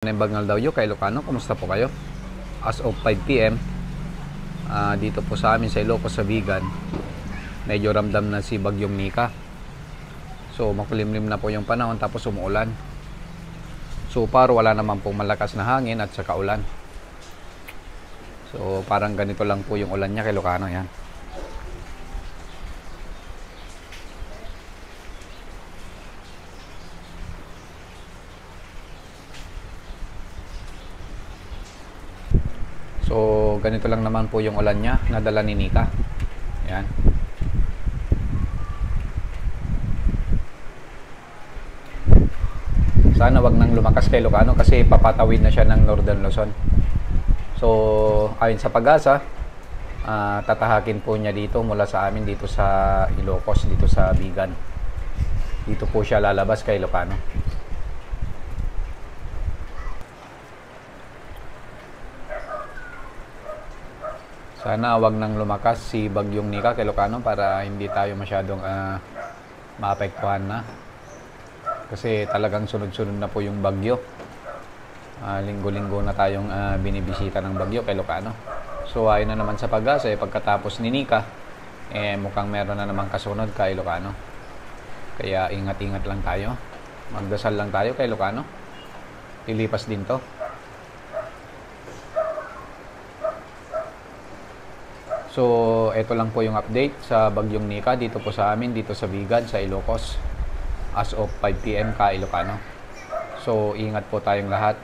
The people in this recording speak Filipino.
Bangal daw yo kay Ilocano, kumusta po kayo? As of 5 PM, dito po sa amin sa Ilocos sa Vigan, medyo ramdam na si Bagyong Nika. So makulimlim na po yung panahon tapos umuulan. So paro wala naman pong malakas na hangin at saka ulan. So parang ganito lang po yung ulan niya kay Ilocano, yan. So, ganito lang naman po yung ulan niya, nadala ni Nika. Yan. Sana wag nang lumakas kay Ilocano kasi papatawid na siya ng Northern Luzon. So, ayon sa Pag-asa, tatahakin po niya dito mula sa amin dito sa Ilocos, dito sa Vigan. Dito po siya lalabas kay Ilocano. Sana wag nang lumakas si Bagyong Nika kay Ilocano para hindi tayo masyadong maapektuhan na. Kasi talagang sunod-sunod na po yung bagyo. Linggo-linggo na tayong binibisita ng bagyo kay Ilocano. So ayon na naman sa Pag-asa, pagkatapos ni Nika, mukhang meron na naman kasunod kay Ilocano. Kaya ingat-ingat lang tayo. Magdasal lang tayo kay Ilocano. Lilipas din to. So, ito lang po yung update sa Bagyong Nika dito po sa amin, dito sa Vigan, sa Ilocos, as of 5 PM ka Ilocano. So, ingat po tayong lahat.